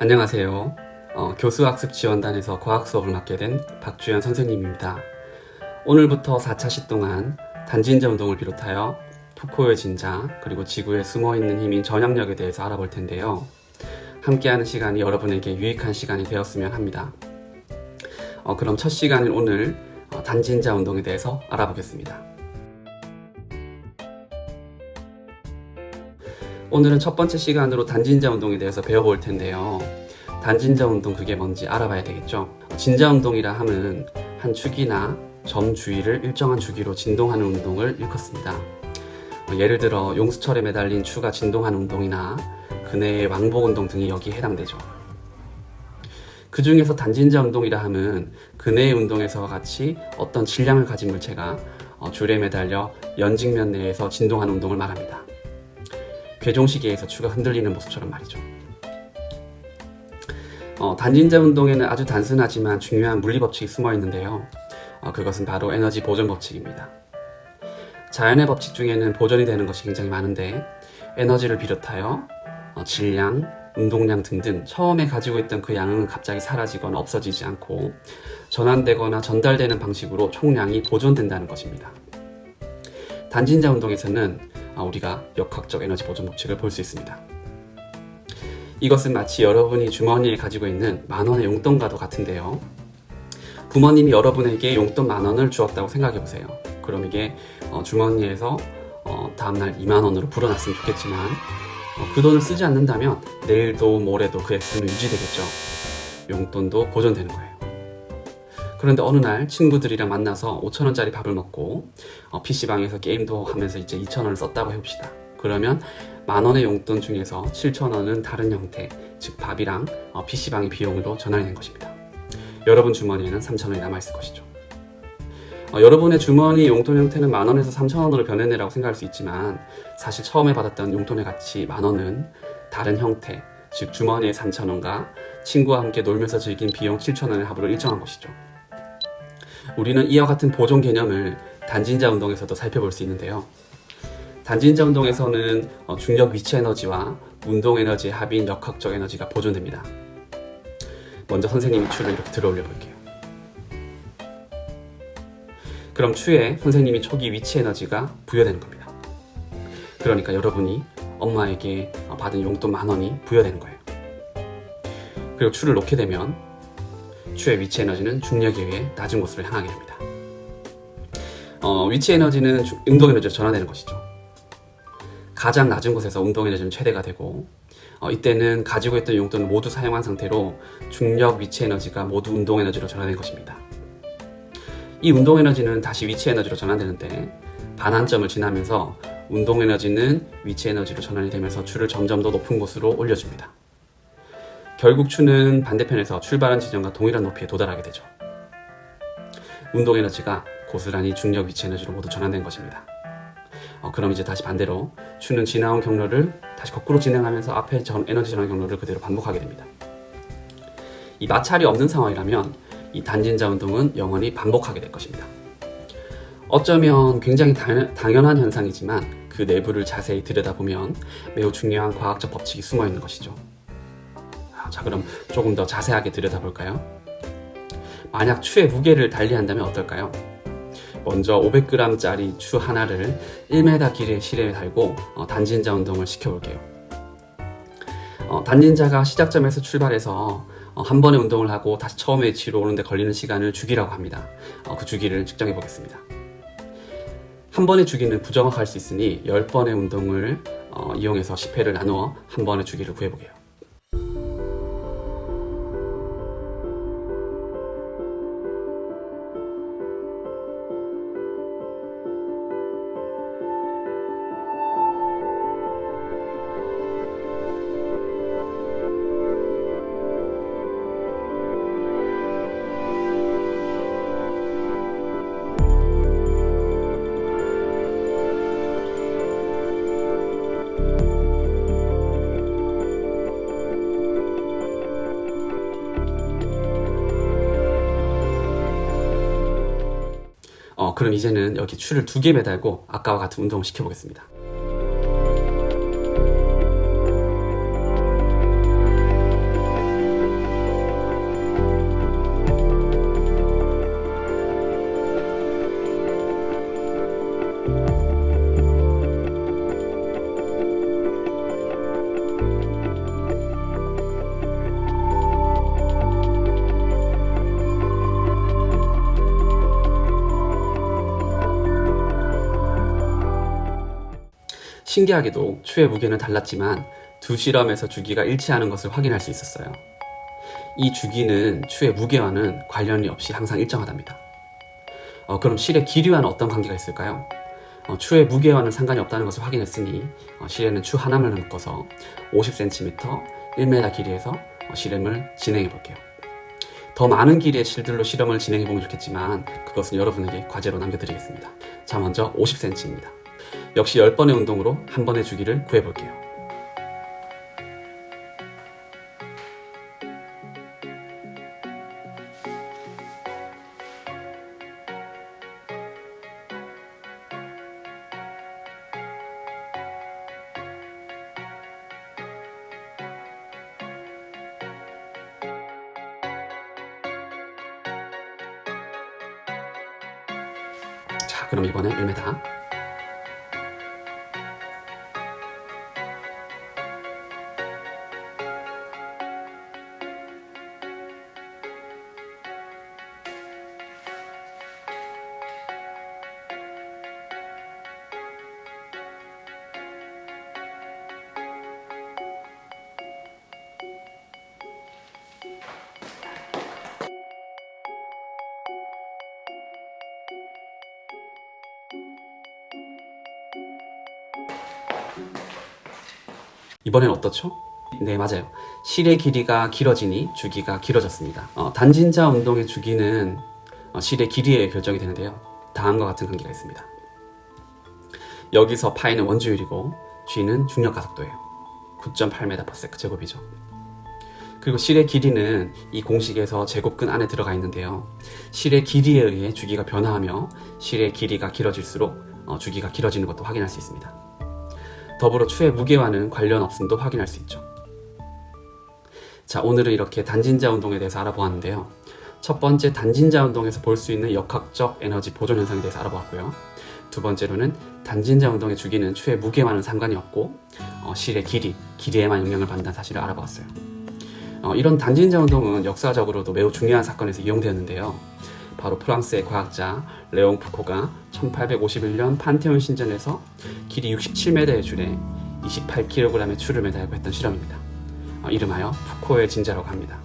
안녕하세요. 교수학습지원단에서 과학 수업을 맡게 된 박주연 선생님입니다. 오늘부터 4차 시 동안 단진자 운동을 비롯하여 푸코의 진자, 그리고 지구에 숨어있는 힘인 전향력에 대해서 알아볼 텐데요. 함께하는 시간이 여러분에게 유익한 시간이 되었으면 합니다. 그럼 첫 시간인 오늘 단진자 운동에 대해서 알아보겠습니다. 오늘은 첫 번째 시간으로 단진자 운동에 대해서 배워볼 텐데요. 단진자 운동 그게 뭔지 알아봐야 되겠죠. 진자 운동이라 함은 한 축이나 점 주위를 일정한 주기로 진동하는 운동을 일컫습니다. 예를 들어 용수철에 매달린 추가 진동하는 운동이나 그네의 왕복 운동 등이 여기에 해당되죠. 그 중에서 단진자 운동이라 함은 그네의 운동에서와 같이 어떤 질량을 가진 물체가 줄에 매달려 연직면 내에서 진동하는 운동을 말합니다. 궤종시계에서 추가 흔들리는 모습처럼 말이죠. 단진자 운동에는 아주 단순하지만 중요한 물리법칙이 숨어 있는데요. 그것은 바로 에너지 보존 법칙입니다. 자연의 법칙 중에는 보존이 되는 것이 굉장히 많은데 에너지를 비롯하여 질량, 운동량 등등 처음에 가지고 있던 그 양은 갑자기 사라지거나 없어지지 않고 전환되거나 전달되는 방식으로 총량이 보존된다는 것입니다. 단진자 운동에서는 우리가 역학적 에너지 보존 법칙을 볼 수 있습니다. 이것은 마치 여러분이 주머니에 가지고 있는 10,000원의 용돈과도 같은데요. 부모님이 여러분에게 용돈 10,000원을 주었다고 생각해 보세요. 그럼 이게 주머니에서 다음날 20,000원으로 불어났으면 좋겠지만 그 돈을 쓰지 않는다면 내일도 모레도 그 액수는 유지되겠죠. 용돈도 보존되는 거예요. 그런데 어느 날 친구들이랑 만나서 5,000원짜리 밥을 먹고 PC방에서 게임도 하면서 이제 2,000원을 썼다고 해봅시다. 그러면 10,000원의 용돈 중에서 7,000원은 다른 형태, 즉 밥이랑 PC방의 비용으로 전환된 것입니다. 여러분 주머니에는 3,000원이 남아있을 것이죠. 여러분의 주머니 용돈 형태는 10,000원에서 3,000원으로 변했네라고 생각할 수 있지만 사실 처음에 받았던 용돈의 가치 10,000원은 다른 형태, 즉 주머니의 3,000원과 친구와 함께 놀면서 즐긴 비용 7,000원의 합으로 일정한 것이죠. 우리는 이와 같은 보존 개념을 단진자 운동에서도 살펴볼 수 있는데요. 단진자 운동에서는 중력 위치 에너지와 운동 에너지의 합인 역학적 에너지가 보존됩니다. 먼저 선생님이 추를 이렇게 들어 올려 볼게요. 그럼 추에 선생님이 초기 위치 에너지가 부여되는 겁니다. 그러니까 여러분이 엄마에게 받은 용돈 10,000원이 부여되는 거예요. 그리고 추를 놓게 되면 추의 위치 에너지는 중력에 의해 낮은 곳으로 향하게 됩니다. 위치 에너지는 운동 에너지로 전환되는 것이죠. 가장 낮은 곳에서 운동 에너지는 최대가 되고 이때는 가지고 있던 용돈을 모두 사용한 상태로 중력 위치 에너지가 모두 운동 에너지로 전환된 것입니다. 이 운동 에너지는 다시 위치 에너지로 전환되는데 반환점을 지나면서 운동 에너지는 위치 에너지로 전환이 되면서 추를 점점 더 높은 곳으로 올려줍니다. 결국 추는 반대편에서 출발한 지점과 동일한 높이에 도달하게 되죠. 운동 에너지가 고스란히 중력 위치 에너지로 모두 전환된 것입니다. 그럼 이제 다시 반대로 추는 지나온 경로를 다시 거꾸로 진행하면서 앞에 에너지 전환 경로를 그대로 반복하게 됩니다. 이 마찰이 없는 상황이라면 이 단진자 운동은 영원히 반복하게 될 것입니다. 어쩌면 굉장히 당연한 현상이지만 그 내부를 자세히 들여다보면 매우 중요한 과학적 법칙이 숨어 있는 것이죠. 자, 그럼 조금 더 자세하게 들여다볼까요? 만약 추의 무게를 달리한다면 어떨까요? 먼저 500g짜리 추 하나를 1m 길이의 실에 달고 단진자 운동을 시켜볼게요. 단진자가 시작점에서 출발해서 한 번의 운동을 하고 다시 처음의 위치로 오는데 걸리는 시간을 주기라고 합니다. 그 주기를 측정해 보겠습니다. 한 번의 주기는 부정확할 수 있으니 10번의 운동을 이용해서 10회를 나누어 한 번의 주기를 구해보게요. 그럼 이제는 여기 추를 2개 매달고 아까와 같은 운동을 시켜보겠습니다. 신기하게도 추의 무게는 달랐지만 두 실험에서 주기가 일치하는 것을 확인할 수 있었어요. 이 주기는 추의 무게와는 관련이 없이 항상 일정하답니다. 그럼 실의 길이와는 어떤 관계가 있을까요? 추의 무게와는 상관이 없다는 것을 확인했으니 실에는 추 하나만 묶어서 50cm, 1m 길이에서 실험을 진행해 볼게요. 더 많은 길이의 실들로 실험을 진행해 보면 좋겠지만 그것은 여러분에게 과제로 남겨드리겠습니다. 자, 먼저 50cm입니다. 역시 10번의 운동으로 한 번의 주기를 구해 볼게요. 자, 그럼 이번엔 1m. 이번엔 어떻죠? 네, 맞아요. 실의 길이가 길어지니 주기가 길어졌습니다. 단진자 운동의 주기는 실의 길이에 결정이 되는데요. 다음과 같은 관계가 있습니다. 여기서 파이는 원주율이고 g는 중력 가속도예요. 9.8m/s 제곱이죠. 그리고 실의 길이는 이 공식에서 제곱근 안에 들어가 있는데요. 실의 길이에 의해 주기가 변화하며 실의 길이가 길어질수록 주기가 길어지는 것도 확인할 수 있습니다. 더불어 추의 무게와는 관련 없음도 확인할 수 있죠. 자, 오늘은 이렇게 단진자 운동에 대해서 알아보았는데요. 첫 번째, 단진자 운동에서 볼 수 있는 역학적 에너지 보존 현상에 대해서 알아보았고요. 두 번째로는 단진자 운동의 주기는 추의 무게와는 상관이 없고 실의 길이에만 영향을 받는다는 사실을 알아보았어요. 이런 단진자 운동은 역사적으로도 매우 중요한 사건에서 이용되었는데요. 바로 프랑스의 과학자 레옹 푸코가 1851년 판테온 신전에서 길이 67m의 줄에 28kg의 추를 매달고 했던 실험입니다. 이름하여 푸코의 진자라고 합니다.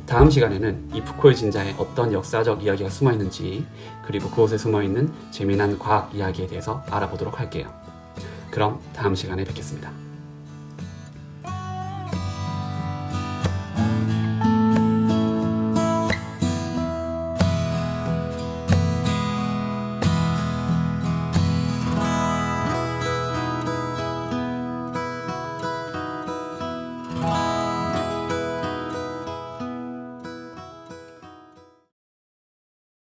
다음 시간에는 이 푸코의 진자에 어떤 역사적 이야기가 숨어있는지, 그리고 그곳에 숨어있는 재미난 과학 이야기에 대해서 알아보도록 할게요. 그럼 다음 시간에 뵙겠습니다.